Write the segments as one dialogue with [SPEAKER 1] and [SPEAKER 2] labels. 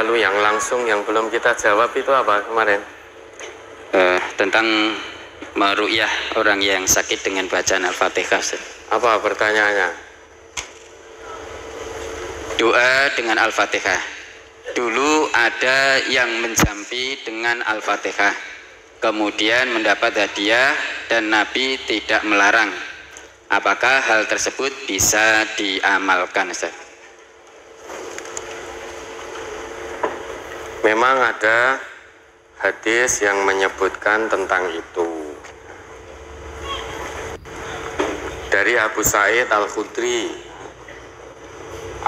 [SPEAKER 1] Lalu yang langsung yang belum kita jawab itu apa kemarin?
[SPEAKER 2] Tentang meru'yah orang yang sakit dengan bacaan Al-Fatihah.
[SPEAKER 1] Apa pertanyaannya?
[SPEAKER 2] Doa dengan Al-Fatihah. Dulu ada yang menjampi dengan Al-Fatihah, kemudian mendapat hadiah dan Nabi tidak melarang. Apakah hal tersebut bisa diamalkan, Ustaz?
[SPEAKER 1] Memang ada hadis yang menyebutkan tentang itu. Dari Abu Sa'id Al-Khudri,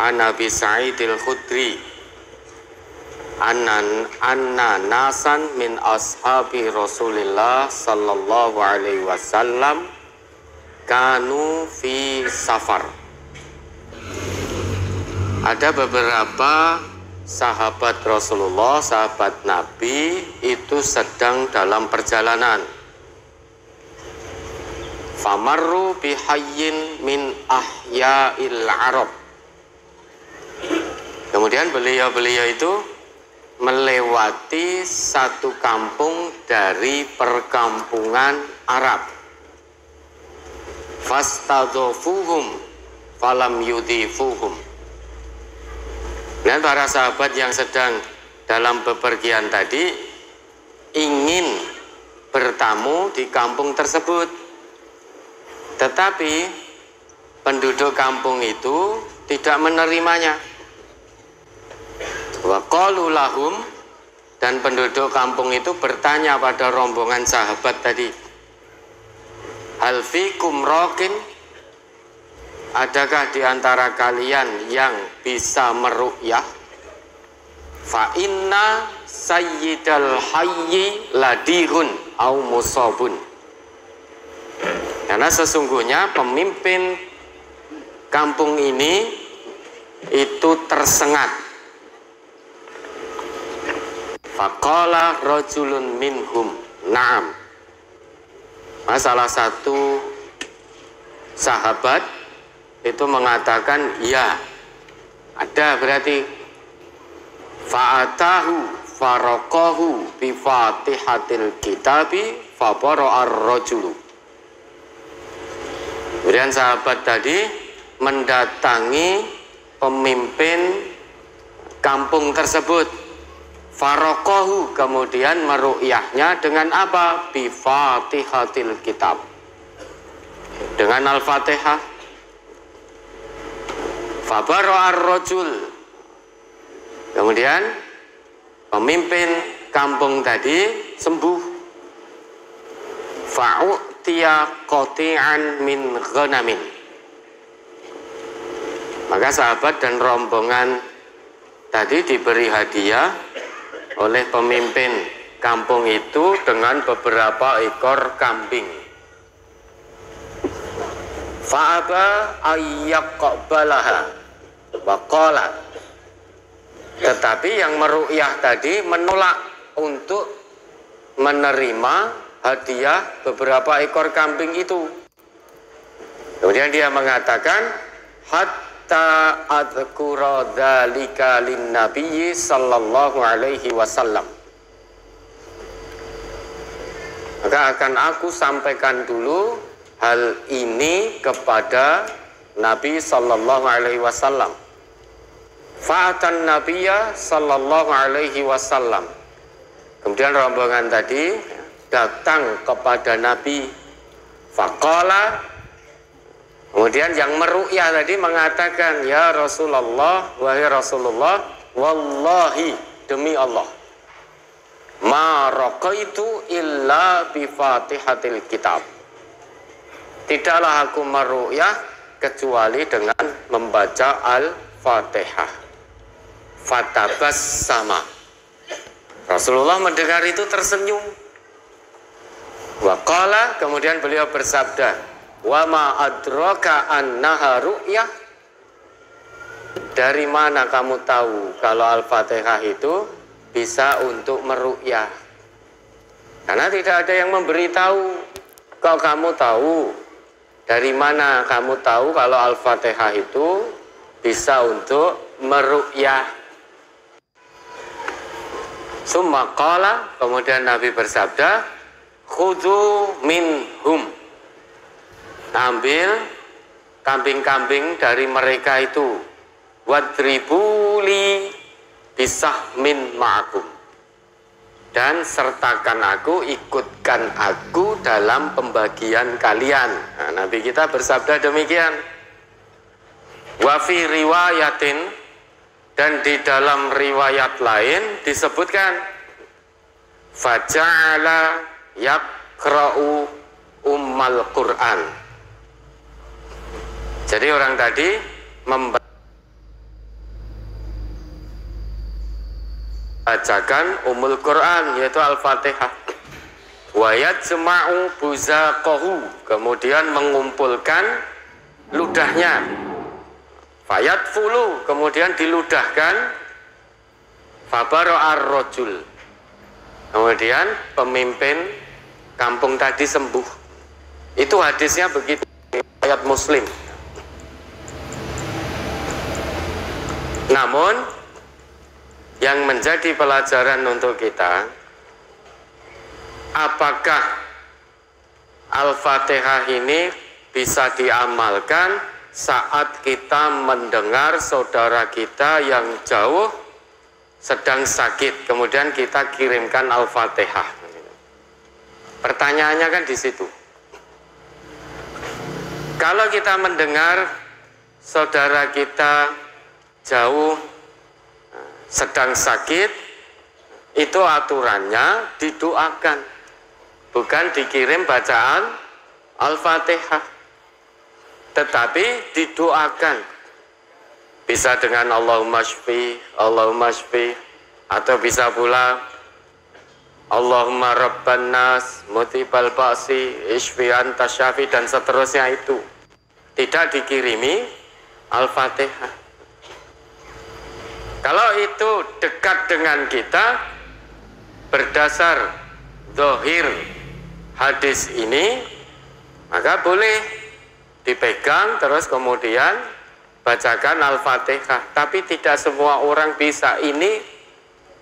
[SPEAKER 1] an Abi Sa'id Al-Khudri, anna nasan min ashabi Rasulillah sallallahu alaihi wasallam kanu fi safar. Ada beberapa sahabat Rasulullah, sahabat Nabi itu sedang dalam perjalanan. Famarru bihayyin min ahya'il Arab. Kemudian beliau-beliau itu melewati satu kampung dari perkampungan Arab. Fastadhafuhum falam yudifuhum. Dan para sahabat yang sedang dalam bepergian tadi ingin bertamu di kampung tersebut, tetapi penduduk kampung itu tidak menerimanya. Wa qalu lahum, dan penduduk kampung itu bertanya pada rombongan sahabat tadi, hal fikum raqin, adakah di antara kalian yang bisa meru'yah? Fa inna sayyidal hayyi ladihun au musabun. Karena sesungguhnya pemimpin kampung ini itu tersengat. Faqala rajulun minhum na'am. Salah satu sahabat itu mengatakan ya, ada berarti. Fa'atahu faraqahu bi fatihatil kitabi fabara'ar rajulu. Kemudian sahabat tadi mendatangi pemimpin kampung tersebut. Faraqahu, kemudian meru'yahnya dengan apa? Bi fatihatil kitab, dengan Al-Fatihah. Fabara'ar rajul, kemudian pemimpin kampung tadi sembuh. Fa'utiya qati'an min ghanamin, maka sahabat dan rombongan tadi diberi hadiah oleh pemimpin kampung itu dengan beberapa ekor kambing. Fa'aba ayyaqbalaha wa qala, tetapi yang meru'yah tadi menolak untuk menerima hadiah beberapa ekor kambing itu. Kemudian dia mengatakan, hatta adhkura dzalika linnabiyyi sallallahu alaihi wasallam. Maka akan aku sampaikan dulu hal ini kepada Nabi sallallahu alaihi wasallam. Fa'atan nabiyya sallallahu alaihi wasallam. Kemudian rombongan tadi datang kepada Nabi. Faqala, kemudian yang meru'yah tadi mengatakan, ya Rasulullah, wahai Rasulullah, wallahi, demi Allah, ma raqaitu illa bi fatihatil kitab. Tidaklah aku meru'yah kecuali dengan membaca Al-Fatihah. Fatabas sama. Rasulullah mendengar itu tersenyum. Wa qala, kemudian beliau bersabda, wa ma adraka annaha ru'yah. Dari mana kamu tahu kalau Al-Fatihah itu bisa untuk meru'yah? Karena tidak ada yang memberitahu. Kalau kamu tahu, dari mana kamu tahu kalau Al-Fatihah itu bisa untuk meru'yah? Summa qala, kemudian Nabi bersabda, khudhu minhum, ambil kambing-kambing dari mereka itu, wadribuli bisahmin ma'akum, dan sertakan aku, ikutkan aku dalam pembagian kalian. Nah, Nabi kita bersabda demikian. Wa fi riwayatin, dan di dalam riwayat lain disebutkan, faja'ala yaqra'u ummal Qur'an. Jadi orang tadi membacakan Ummul Quran, yaitu Al-Fatihah. Wa yajma'u buzaqahu, kemudian mengumpulkan ludahnya. Fayat fulu, kemudian diludahkan. Fabaro'ar rojul, kemudian pemimpin kampung tadi sembuh. Itu hadisnya begitu, ayat Muslim. Namun yang menjadi pelajaran untuk kita, apakah Al-Fatihah ini bisa diamalkan saat kita mendengar saudara kita yang jauh sedang sakit, kemudian kita kirimkan Al-Fatihah? Pertanyaannya kan di situ. Kalau kita mendengar saudara kita jauh sedang sakit, itu aturannya didoakan, bukan dikirim bacaan Al-Fatihah, tetapi didoakan. Bisa dengan Allahumma shfi, Allahumma shfi, atau bisa pula Allahumma rabban nas mutibal ba'si ishfi anta syafi, dan seterusnya. Itu tidak dikirimi Al-Fatihah. Kalau itu dekat dengan kita berdasar zahir hadis ini, maka boleh dipegang terus kemudian bacakan Al-Fatihah. Tapi tidak semua orang bisa, ini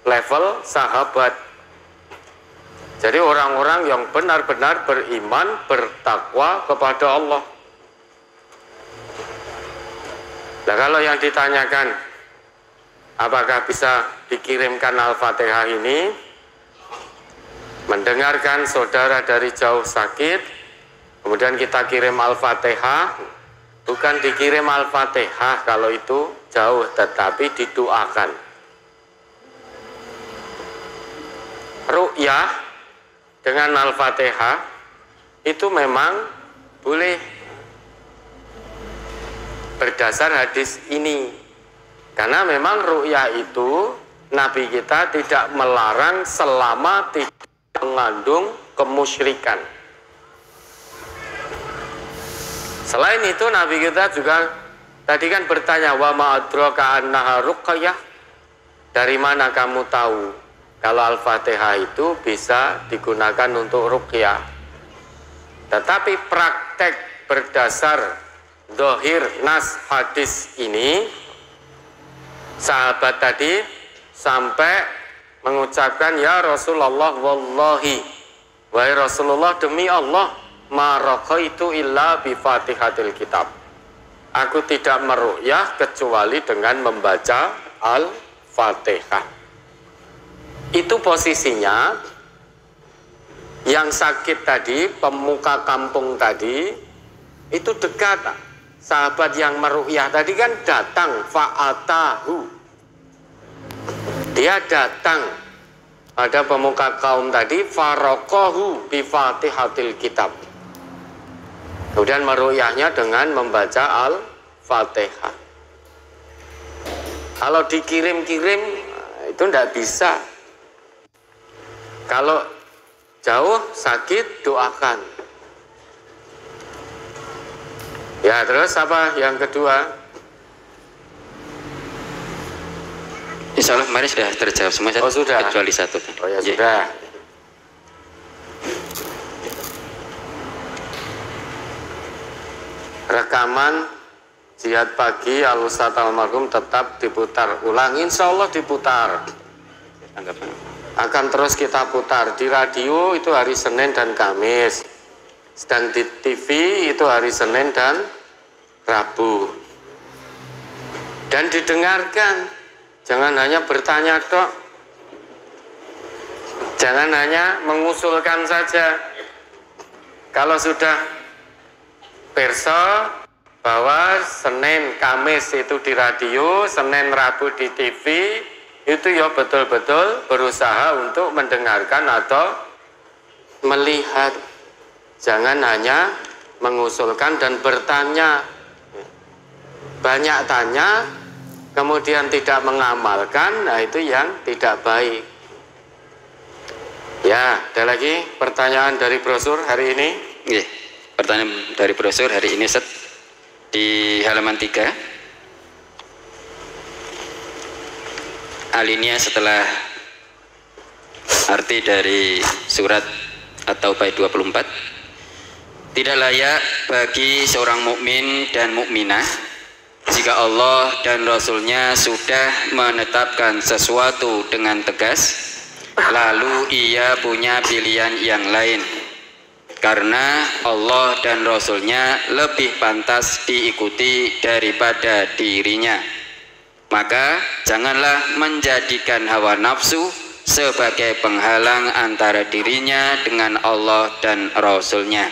[SPEAKER 1] level sahabat. Jadi orang-orang yang benar-benar beriman, bertakwa kepada Allah. Nah, kalau yang ditanyakan apakah bisa dikirimkan Al-Fatihah ini, mendengarkan saudara dari jauh sakit, kemudian kita kirim Al-Fatihah, bukan dikirim Al-Fatihah kalau itu jauh, tetapi didoakan. Ru'yah dengan Al-Fatihah itu memang boleh berdasar hadis ini, karena memang ru'yah itu Nabi kita tidak melarang selama tidak mengandung kemusyrikan. Selain itu Nabi kita juga tadi kan bertanya, wa ma adraka annaha ruqyah, dari mana kamu tahu kalau Al-Fatihah itu bisa digunakan untuk ruqyah? Tetapi praktek berdasar zahir nas hadis ini, sahabat tadi sampai mengucapkan, ya Rasulullah wallahi, wahai Rasulullah demi Allah, ma raqaitu illa bi Fatihatil kitab, aku tidak meruqyah kecuali dengan membaca Al-Fatihah. Itu posisinya yang sakit tadi, pemuka kampung tadi, itu dekat. Sahabat yang meruqyah tadi kan datang, fa'atahu, dia datang pada pemuka kaum tadi, faraqahu bi Fatihatil kitab, kemudian meruqyahnya dengan membaca Al-Fatihah. Kalau dikirim-kirim itu tidak bisa. Kalau jauh sakit doakan. Ya, terus apa yang kedua?
[SPEAKER 2] Insya Allah kemarin sudah terjawab semua.
[SPEAKER 1] Oh, sudah.
[SPEAKER 2] Kecuali satu.
[SPEAKER 1] Oh ya, sudah. Rekaman jihad pagi Al-Ustadz almarhum tetap diputar ulang. Insya Allah diputar.
[SPEAKER 2] Tanggapan.
[SPEAKER 1] Akan terus kita putar di radio itu hari Senin dan Kamis, dan di TV itu hari Senin dan Rabu. Dan didengarkan, jangan hanya bertanya tok, jangan hanya mengusulkan saja. Kalau sudah perso bahwa Senin Kamis itu di radio, Senin Rabu di TV, itu ya betul-betul berusaha untuk mendengarkan atau melihat. Jangan hanya mengusulkan dan bertanya. Banyak tanya kemudian tidak mengamalkan, nah itu yang tidak baik. Ya, ada lagi pertanyaan dari brosur hari ini?
[SPEAKER 2] Iya, pertanyaan dari brosur hari ini, Ustaz, di halaman 3. Alinea setelah arti dari surat atau bait 24. Tidak layak bagi seorang mukmin dan mukminah jika Allah dan Rasul-Nya sudah menetapkan sesuatu dengan tegas, lalu ia punya pilihan yang lain, karena Allah dan Rasul-Nya lebih pantas diikuti daripada dirinya. Maka janganlah menjadikan hawa nafsu sebagai penghalang antara dirinya dengan Allah dan Rasul-Nya.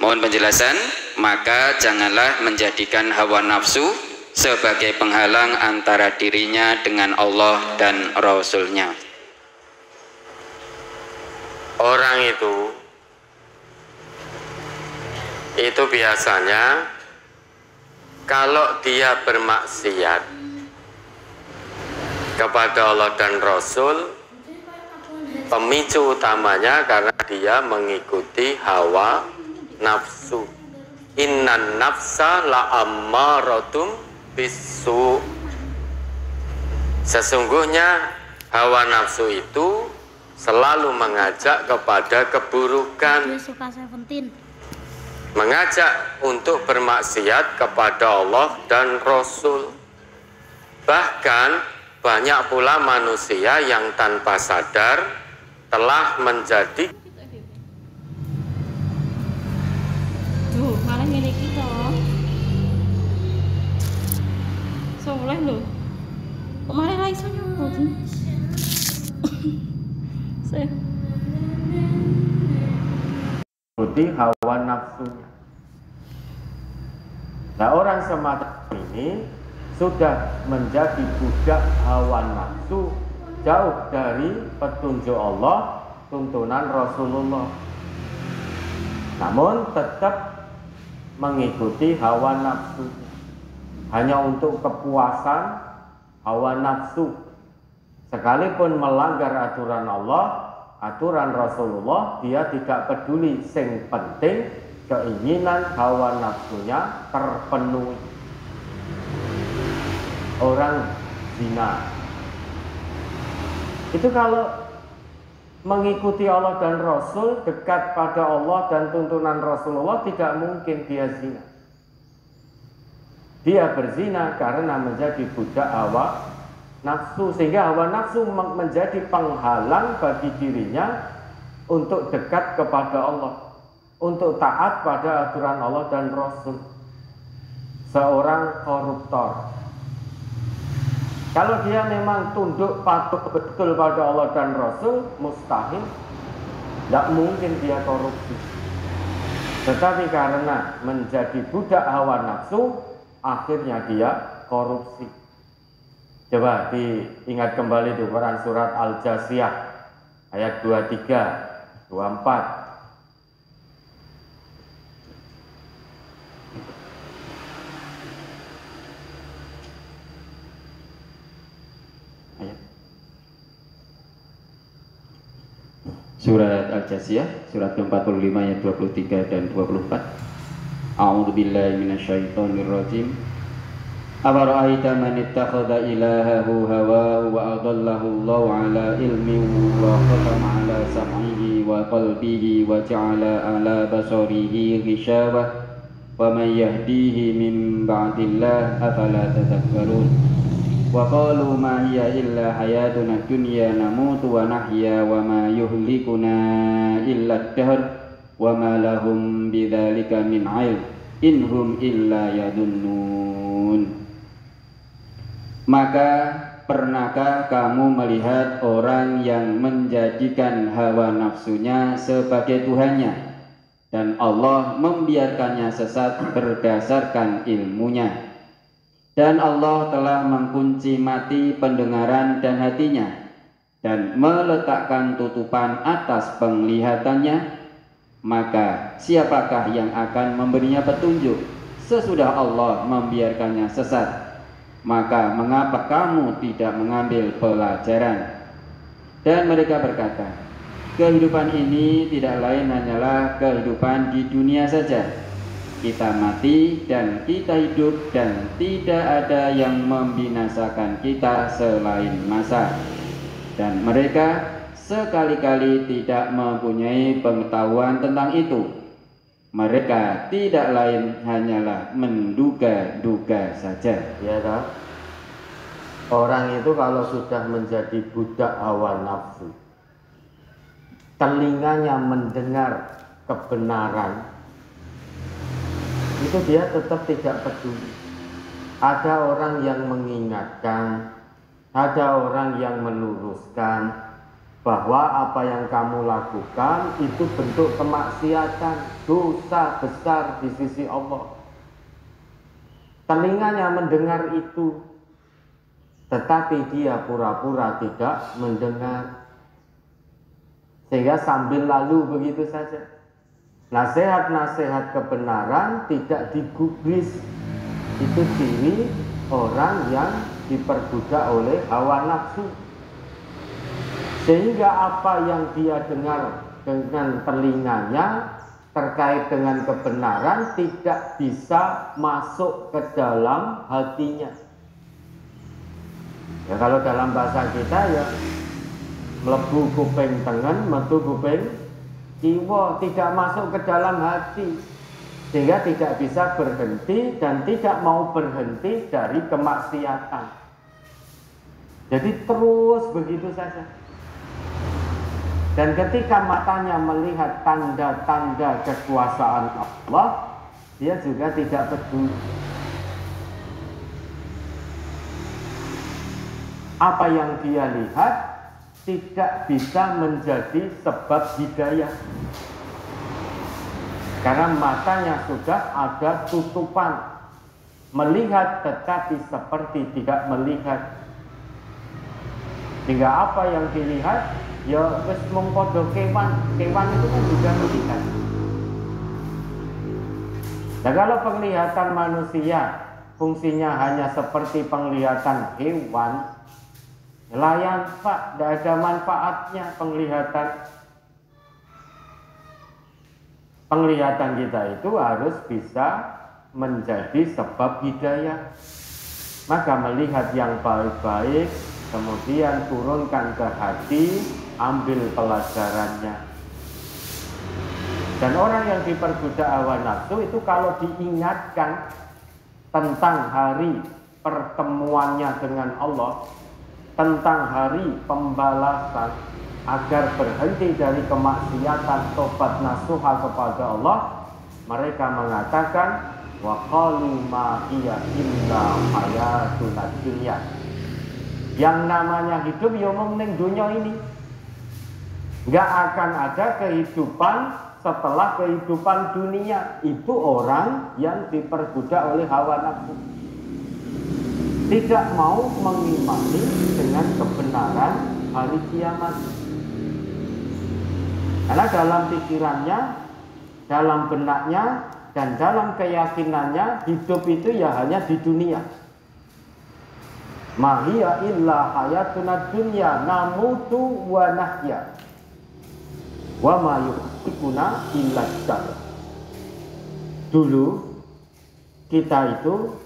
[SPEAKER 2] Mohon penjelasan. Maka janganlah menjadikan hawa nafsu sebagai penghalang antara dirinya dengan Allah dan Rasul-Nya.
[SPEAKER 1] Orang itu biasanya kalau dia bermaksiat kepada Allah dan Rasul, pemicu utamanya karena dia mengikuti hawa nafsu. Innan nafsa la ammaratum bisu. Sesungguhnya hawa nafsu itu selalu mengajak kepada keburukan, mengajak untuk bermaksiat kepada Allah dan Rasul. Bahkan banyak pula manusia yang tanpa sadar telah menjadi
[SPEAKER 3] malah ngene iki to. Soleh lho. Kok malah ra iso nyebut.
[SPEAKER 1] mengikuti hawa nafsunya. Nah, orang semacam ini sudah menjadi budak hawa nafsu, jauh dari petunjuk Allah, tuntunan Rasulullah. Namun tetap mengikuti hawa nafsu, hanya untuk kepuasan hawa nafsu. Sekalipun melanggar aturan Allah, aturan Rasulullah, dia tidak peduli. Sing penting keinginan hawa nafsunya terpenuhi. Orang zina itu kalau mengikuti Allah dan Rasul, dekat pada Allah dan tuntunan Rasulullah, tidak mungkin dia zina. Dia berzina karena menjadi budak hawa nafsu, sehingga hawa nafsu menjadi penghalang bagi dirinya untuk dekat kepada Allah, untuk taat pada aturan Allah dan Rasul. Seorang koruptor, kalau dia memang tunduk patuh betul pada Allah dan Rasul, mustahil, tidak mungkin dia korupsi. Tetapi karena menjadi budak hawa nafsu, akhirnya dia korupsi. Coba diingat kembali di Quran surat Al-Jasiyah ayat 23, 24.
[SPEAKER 2] Surat Al-Jasiyah, surat ke-45 ayat 23 dan 24. A'udzubillahi minasyaitonirrajim. Afara'aita man ittakhadha ilahahu hawahu wa adallahu Allahu ala ilmin wa khatama ala sam'ihi wa qalbihi wa ja'ala ala basarihi ghishawah wa man yahdihi min ba'dillah afala tadhakkarun. Wa qalu ma hiya illa hayatuna dunya namutu wa nahya wa ma yuhlikuna illa ad-dahr wa ma lahum bidzalika min 'ilm in hum illa yadunnun. Maka pernahkah kamu melihat orang yang menjadikan hawa nafsunya sebagai Tuhannya dan Allah membiarkannya sesat berdasarkan ilmunya? Dan Allah telah mengunci mati pendengaran dan hatinya dan meletakkan tutupan atas penglihatannya. Maka siapakah yang akan memberinya petunjuk sesudah Allah membiarkannya sesat? Maka mengapa kamu tidak mengambil pelajaran? Dan mereka berkata, kehidupan ini tidak lain hanyalah kehidupan di dunia saja. Kita mati dan kita hidup dan tidak ada yang membinasakan kita selain masa. Dan mereka sekali-kali tidak mempunyai pengetahuan tentang itu. Mereka tidak lain hanyalah menduga-duga saja.
[SPEAKER 1] Ya toh? Orang itu kalau sudah menjadi budak hawa nafsu, telinganya mendengar kebenaran, itu dia tetap tidak peduli. Ada orang yang mengingatkan, ada orang yang meluruskan bahwa apa yang kamu lakukan itu bentuk kemaksiatan, dosa besar di sisi Allah. Telinganya mendengar itu, tetapi dia pura-pura tidak mendengar, sehingga sambil lalu begitu saja. Nasihat-nasihat kebenaran tidak digubris. Itu ciri orang yang diperbudak oleh hawa nafsu, sehingga apa yang dia dengar dengan telinganya terkait dengan kebenaran tidak bisa masuk ke dalam hatinya. Ya kalau dalam bahasa kita ya mlebu kuping tengen, metu kuping jiwa, tidak masuk ke dalam hati, sehingga tidak bisa berhenti dan tidak mau berhenti dari kemaksiatan. Jadi terus begitu saja. Dan ketika matanya melihat tanda-tanda kekuasaan Allah, dia juga tidak peduli. Apa yang dia lihat tidak bisa menjadi sebab hidayah, karena matanya sudah ada tutupan, melihat tetapi seperti tidak melihat, sehingga apa yang dilihat ya wis mung padha kewan itu kan juga melihat. Nah kalau penglihatan manusia fungsinya hanya seperti penglihatan hewan, layan pak, tidak ada manfaatnya penglihatan. Penglihatan kita itu harus bisa menjadi sebab hidayah. Maka melihat yang baik-baik, kemudian turunkan ke hati, ambil pelajarannya. Dan orang yang diperbudak hawa nafsu itu kalau diingatkan tentang hari pertemuannya dengan Allah, tentang hari pembalasan, agar berhenti dari kemaksiatan, tobat nasuha kepada Allah, mereka mengatakan wa qalu ma hiya illa hayatuna dunya. Yang namanya hidup ya mung ning dunya ini. Enggak akan ada kehidupan setelah kehidupan dunia. Itu orang yang diperbudak oleh hawa nafsu, tidak mau mengimani dengan kebenaran hari kiamat. Karena dalam pikirannya, dalam benaknya, dan dalam keyakinannya, hidup itu ya hanya di dunia. Ma hiya illa hayatuna dunya namutu wa nahya wa ma yuhlikuna illa ad-dahr. Dulu kita itu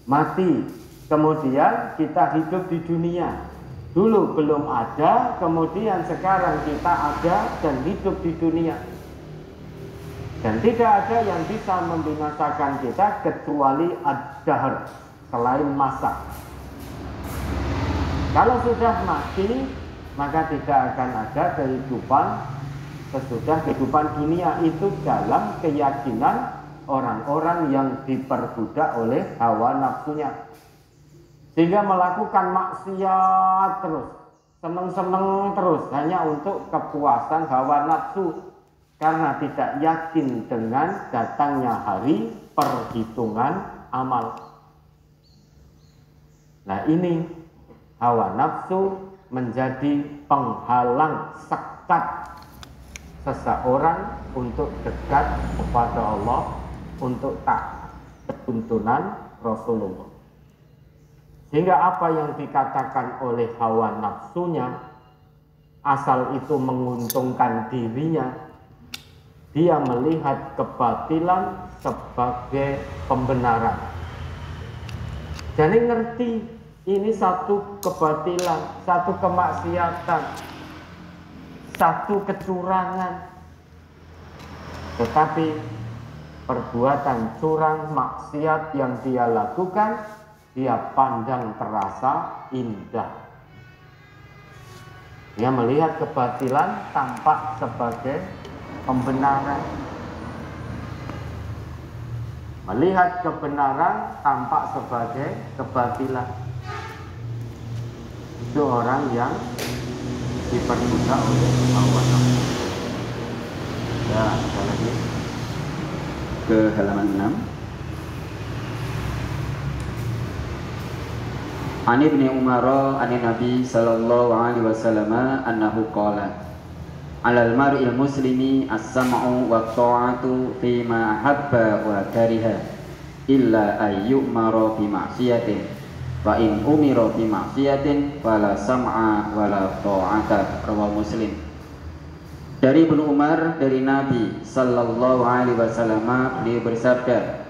[SPEAKER 1] mati, kemudian kita hidup di dunia. Dulu belum ada, kemudian sekarang kita ada dan hidup di dunia. Dan tidak ada yang bisa membinasakan kita kecuali ad-dahr, selain masa.
[SPEAKER 4] Kalau sudah mati, maka tidak akan ada kehidupan sesudah kehidupan dunia. Itu dalam keyakinan orang-orang yang diperbudak oleh hawa nafsunya, sehingga melakukan maksiat terus, seneng-seneng terus hanya untuk kepuasan hawa nafsu, karena tidak yakin dengan datangnya hari perhitungan amal. Nah, ini hawa nafsu menjadi penghalang sekat seseorang untuk dekat kepada Allah, untuk taat tuntunan Rasulullah. Sehingga apa yang dikatakan oleh hawa nafsunya, asal itu menguntungkan dirinya, dia melihat kebatilan sebagai pembenaran. Jadi ngerti ini satu kebatilan, satu kemaksiatan, satu kecurangan. Tetapi perbuatan curang, maksiat yang dia lakukan, dia pandang terasa indah. Dia melihat kebatilan tampak sebagai pembenaran. Melihat kebenaran tampak sebagai kebatilan. Itu orang yang diperbudak oleh hawa nafsu. Ya, ada lagi
[SPEAKER 2] ke halaman 6. An Ibnu Umar an Nabi sallallahu alaihi wasallam annahu qala alal mar'il muslimi as-sam'u wa ta'atu fi ma habba wa kariha illa ayyumara bi ma'siyatin wa in umira bi ma'siyatin fala sam'a wala ta'ata. Rawahu Muslim. Dari Ibnu Umar dari Nabi sallallahu alaihi wasallam, beliau bersabda,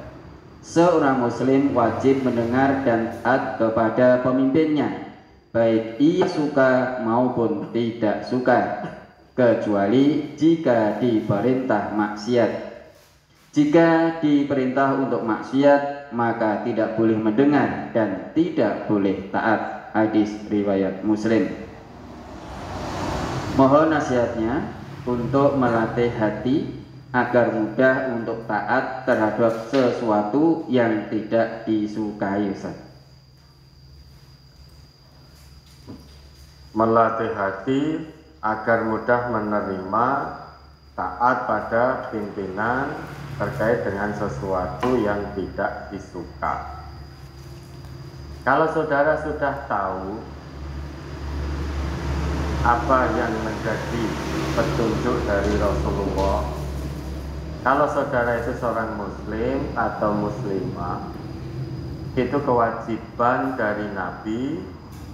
[SPEAKER 2] seorang muslim wajib mendengar dan taat kepada pemimpinnya, baik ia suka maupun tidak suka, kecuali jika diperintah maksiat. Jika diperintah untuk maksiat, maka tidak boleh mendengar dan tidak boleh taat. Hadis riwayat Muslim. Mohon nasihatnya untuk melatih hati agar mudah untuk taat terhadap sesuatu yang tidak disukai.
[SPEAKER 4] melatih hati agar mudah menerima taat pada pimpinan terkait dengan sesuatu yang tidak disuka. Kalau saudara sudah tahu apa yang menjadi petunjuk dari Rasulullah, kalau saudara itu seorang muslim atau muslimah, itu kewajiban dari Nabi,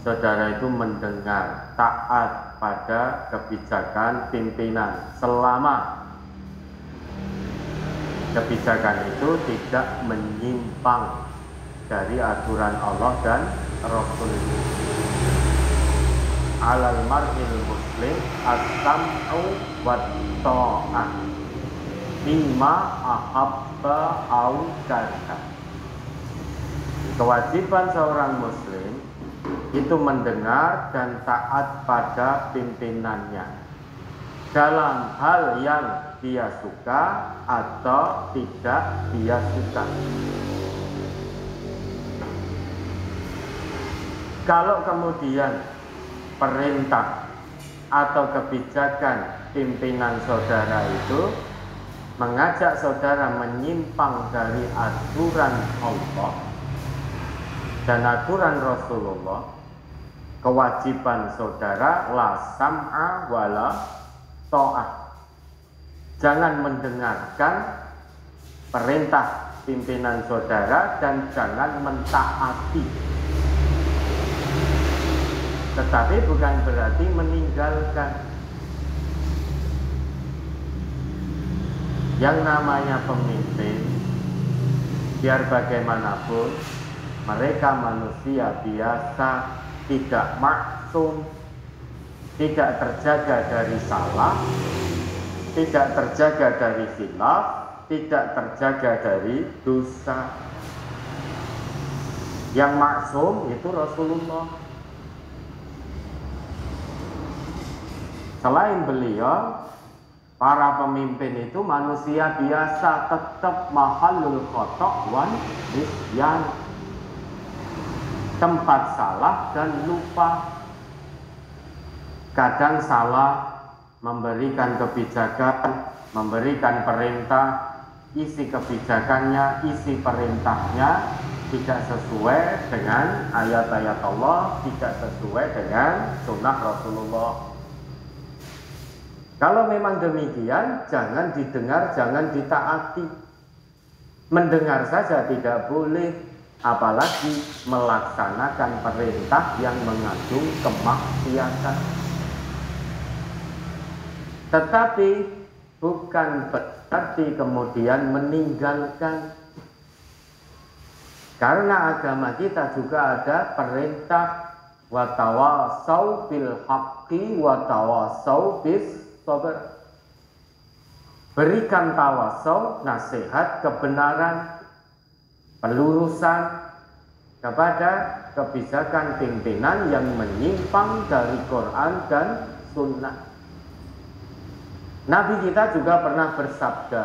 [SPEAKER 4] saudara itu mendengar, taat pada kebijakan pimpinan selama kebijakan itu tidak menyimpang dari aturan Allah dan Rasulullah. Alal mar'il muslim as-sam'u wat ta'ah bima ahabba au kariha. Kewajiban seorang muslim itu mendengar dan taat pada pimpinannya dalam hal yang dia suka atau tidak dia suka. Kalau kemudian perintah atau kebijakan pimpinan saudara itu mengajak saudara menyimpang dari aturan Allah dan aturan Rasulullah, kewajiban saudara la sam'a wala ta'ah. Jangan mendengarkan perintah pimpinan saudara dan jangan mentaati. Tetapi bukan berarti meninggalkan. Yang namanya pemimpin, biar bagaimanapun mereka manusia biasa, tidak maksum, tidak terjaga dari salah, tidak terjaga dari khilaf, tidak terjaga dari dosa. Yang maksum itu Rasulullah.
[SPEAKER 5] Selain beliau, para pemimpin itu manusia biasa, tetap mahalul khotok wan nisyan, tempat salah dan lupa. Kadang salah memberikan kebijakan, memberikan perintah, isi kebijakannya, isi perintahnya tidak sesuai dengan ayat-ayat Allah, tidak sesuai dengan sunnah Rasulullah. Kalau memang demikian, jangan didengar, jangan ditaati. Mendengar saja tidak boleh, apalagi melaksanakan perintah yang mengandung kemaksiatan. Tetapi bukan berarti kemudian meninggalkan. Karena agama kita juga ada perintah wa tawasau bil haqqi wa tawasau bis sabr. Berikan tawasau, nasihat, kebenaran, pelurusan kepada kebijakan pimpinan yang menyimpang dari Quran dan Sunnah. Nabi kita juga pernah bersabda,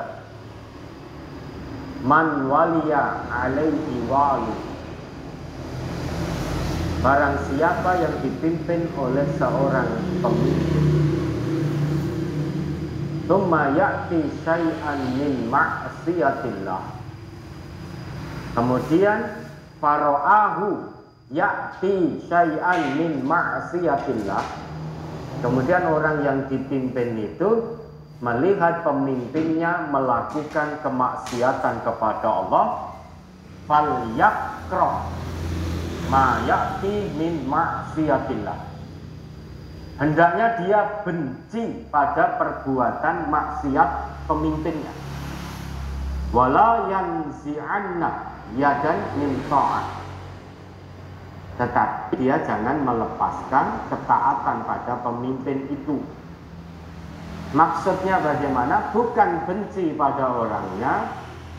[SPEAKER 5] man waliya alaihi wali, barang siapa yang dipimpin oleh seorang pemimpin, tsumma ya'ti syai'an min ma'siyatillah, kemudian faro'ahu ya'ti syai'an min ma'siyatillah, kemudian orang yang dipimpin itu melihat pemimpinnya melakukan kemaksiatan kepada Allah, falyakrah ma ya'ti min ma'siyatillah, hendaknya dia benci pada perbuatan maksiat pemimpinnya, wala yanzi'anna yadan min ta'at, tetapi dia jangan melepaskan ketaatan pada pemimpin itu. Maksudnya bagaimana? Bukan benci pada orangnya,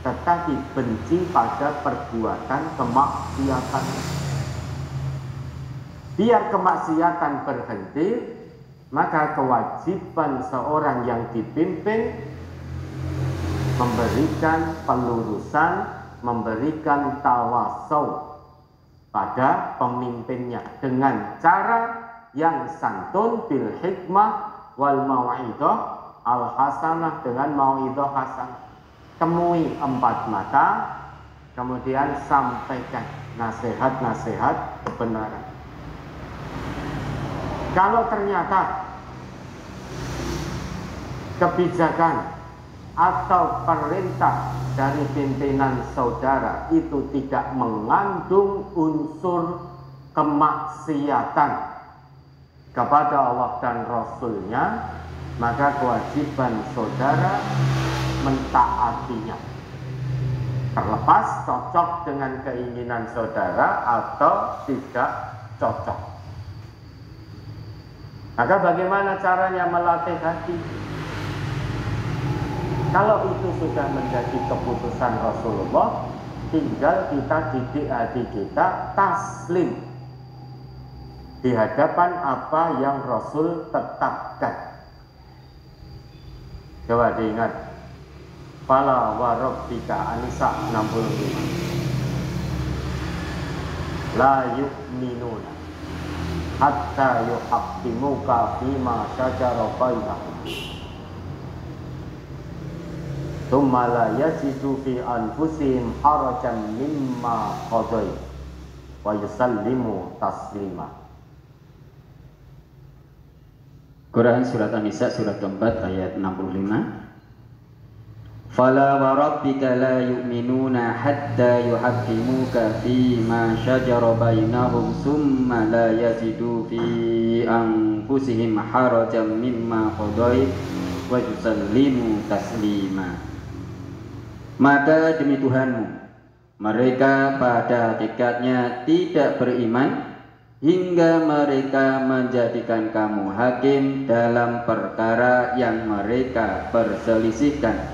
[SPEAKER 5] tetapi benci pada perbuatan kemaksiatan. Biar kemaksiatan berhenti, maka kewajiban seorang yang dipimpin memberikan pelurusan, memberikan tawasau pada pemimpinnya dengan cara yang santun, bil hikmah wal mau'idah al hasanah, dengan mau'idah hasanah. Temui empat mata, kemudian sampaikan nasihat-nasihat kebenaran. Kalau ternyata kebijakan atau perintah dari pimpinan saudara itu tidak mengandung unsur kemaksiatan kepada Allah dan Rasulnya, maka kewajiban saudara mentaatinya, terlepas cocok dengan keinginan saudara atau tidak cocok. Maka bagaimana caranya melatih hati? Kalau itu sudah menjadi keputusan Rasulullah, tinggal kita didik hati kita taslim di hadapan apa yang Rasul tetapkan. Coba diingat, fala wa rabbika, An-Nisa 65, la yu'minuna hatta yuhaqqimuka fima syajara bainahum tsumma la yajidu fi anfusihim harajan mimma qadaita wa yusallimu taslima.
[SPEAKER 2] Quran surat An-Nisa surat keempat ayat 65. Fala wa rabbika la yu'minuna hatta yuhaqqimuka fi ma syajara bainahum tsumma la yajidu fi anfusihim harajan mimma qadait wa yusallimu taslima. Maka demi Tuhanmu, mereka pada hakikatnya tidak beriman hingga mereka menjadikan kamu hakim dalam perkara yang mereka perselisihkan.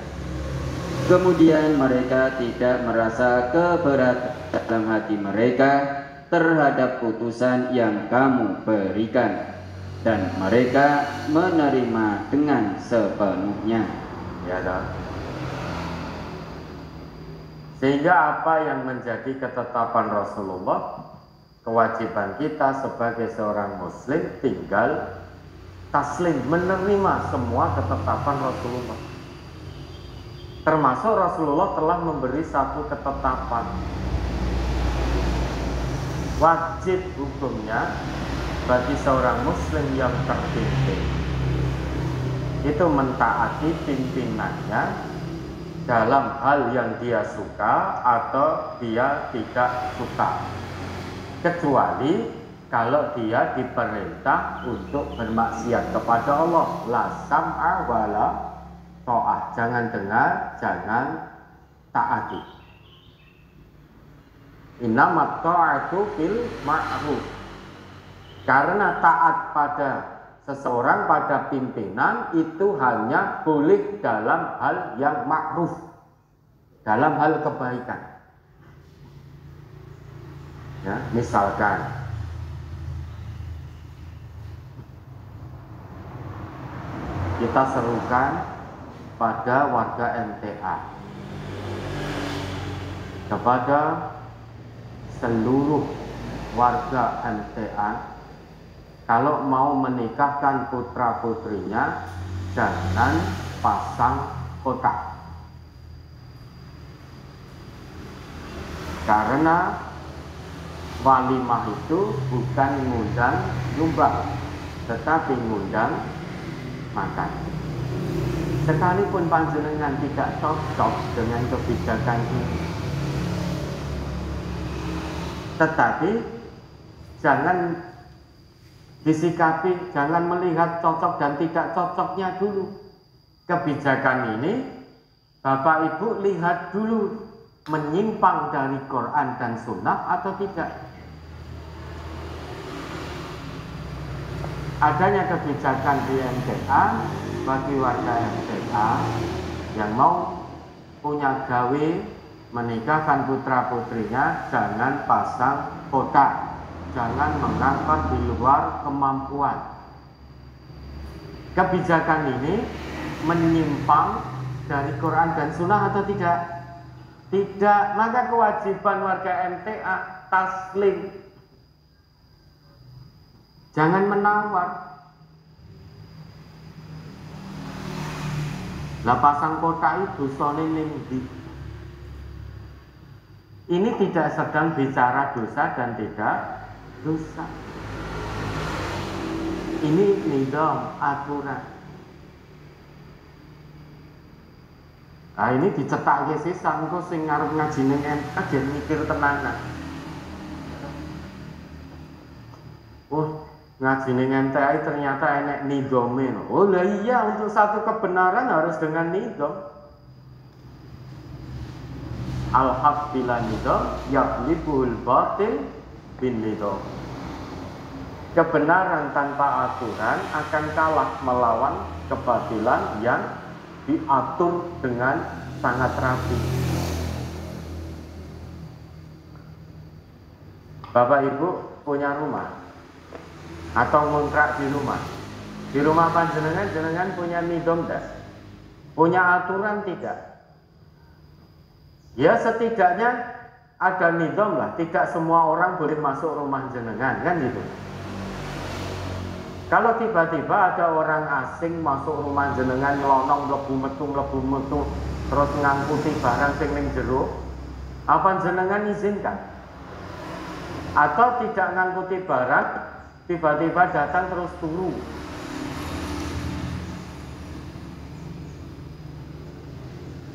[SPEAKER 2] Kemudian mereka tidak merasa keberatan dalam hati mereka terhadap putusan yang kamu berikan. dan mereka menerima dengan sepenuhnya.
[SPEAKER 5] Ya toh. Sehingga apa yang menjadi ketetapan Rasulullah, kewajiban kita sebagai seorang muslim tinggal taslim, menerima semua ketetapan Rasulullah. Termasuk Rasulullah telah memberi satu ketetapan. Wajib hukumnya bagi seorang muslim yang terpimpin itu mentaati pimpinannya dalam hal yang dia suka atau dia tidak suka, kecuali kalau dia diperintah untuk bermaksiat kepada Allah. La sam'a wala ta'ah, jangan dengar, jangan taati. Innamat ta'atu fil ma'ruf, karena taat pada seseorang, pada pimpinan itu hanya boleh dalam hal yang ma'ruf, dalam hal kebaikan. Ya, misalkan kita serukan pada warga MTA, kepada seluruh warga MTA, kalau mau menikahkan putra putrinya jangan pasang kotak, karena walimah itu bukan ngundang nyumbang, tetapi ngundang makan. Sekalipun panjenengan tidak cocok dengan kebijakan ini, tetapi jangan disikapi, jangan melihat cocok dan tidak cocoknya dulu. Kebijakan ini Bapak Ibu lihat dulu menyimpang dari Quran dan Sunnah atau tidak. Adanya kebijakan di MTA bagi warga MTA yang mau punya gawe menikahkan putra putrinya jangan pasang kotak, jangan mengangkat di luar kemampuan. Kebijakan ini menyimpang dari Quran dan Sunnah atau tidak? Tidak. Maka kewajiban warga MTA taslim, jangan menawar. Lah pasang kotak itu soalnya ini tidak sedang bicara dosa dan tidak dosa. Ini nidam, aturan. Nah ini dicetak ke sisan, kok sing ngarep ngaji ning MTA jen mikir tenanan. Oh, ngaji ning MTA ternyata enek nidome. Oh lah iya, untuk satu kebenaran harus dengan nidam. Al-haq bila nidam yaglibul batil bin nidam. Kebenaran tanpa aturan akan kalah melawan kebatilan yang diatur dengan sangat rapi. Bapak Ibu punya rumah atau ngontrak di rumah. Di rumah panjenengan, jenengan punya nidam tidak? Punya aturan tidak? Ya setidaknya ada nidam lah, tidak semua orang boleh masuk rumah jenengan, kan gitu. Kalau tiba-tiba ada orang asing masuk rumah jenengan ngelonong mlebu metu terus ngangkuti barang sing ning jero, apa jenengan izinkan? Atau tidak ngangkuti barang, tiba-tiba datang terus turu.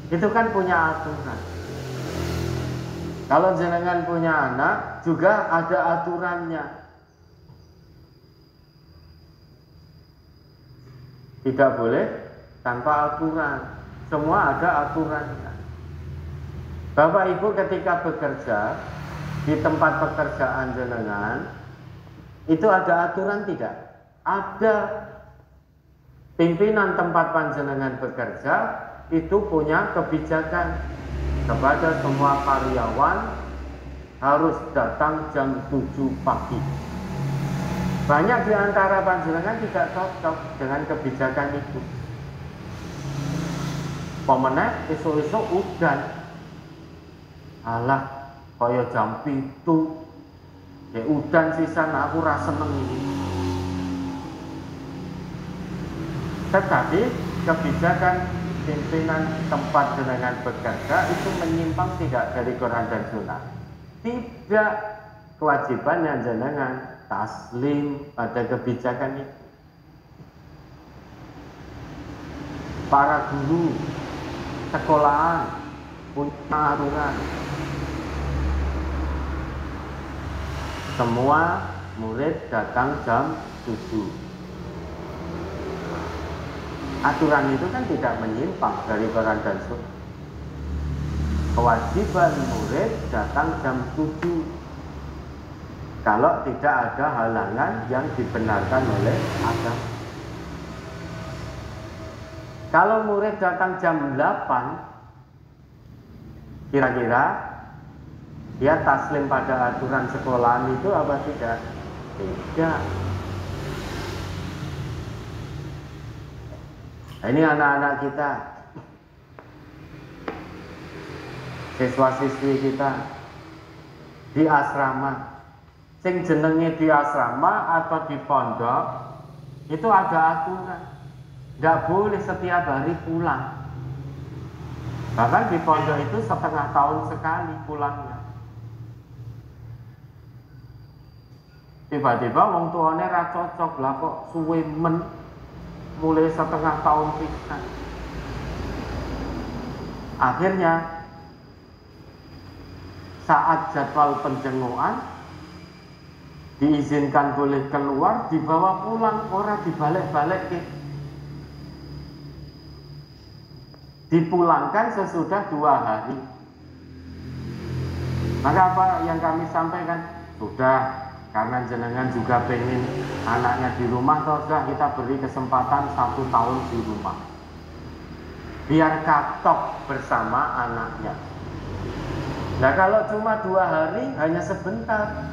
[SPEAKER 5] Itu kan punya aturan. Kalau jenengan punya anak juga ada aturannya. Tidak boleh tanpa aturan. Semua ada aturannya. Bapak Ibu ketika bekerja di tempat pekerjaan jenengan itu ada aturan tidak? Ada. Pimpinan tempat panjenengan bekerja itu punya kebijakan kepada semua karyawan harus datang jam 7 pagi. Banyak di antara panjenengan tidak cocok dengan kebijakan itu. Pemenang esok-esok udan. Alah, kaya jam 7. Ya udan sisan aku rasa seneng ini. Tetapi kebijakan pimpinan tempat jenengan bekerja itu menyimpang tidak dari Quran dan Sunnah. Tidak, kewajibannya jenengan taslim pada kebijakan itu. Para guru sekolahan punya aturan. Semua murid datang jam 7. Aturan itu kan tidak menyimpang dari Quran dan Sunnah. Kewajiban murid datang jam 7 kalau tidak ada halangan yang dibenarkan oleh agama. Kalau murid datang jam 8, kira-kira dia taslim pada aturan sekolahan itu apa tidak? Tidak. Nah, ini anak-anak kita, siswa-siswi kita di asrama. Sing jenenge di asrama atau di pondok itu ada aturan. Nggak boleh setiap hari pulang. Bahkan di pondok itu setengah tahun sekali pulangnya. Tiba-tiba wong tuane ra cocok, lah kok suwe men mulai setengah tahun pisan. Akhirnya saat jadwal penjengukan diizinkan boleh keluar, dibawa pulang, orang dibalik-balik dipulangkan sesudah 2 hari. Maka apa yang kami sampaikan? Sudah, karena jenengan juga pengen anaknya di rumah, sudah kita beri kesempatan 1 tahun di rumah. Biar katok bersama anaknya. Nah kalau cuma 2 hari, hanya sebentar,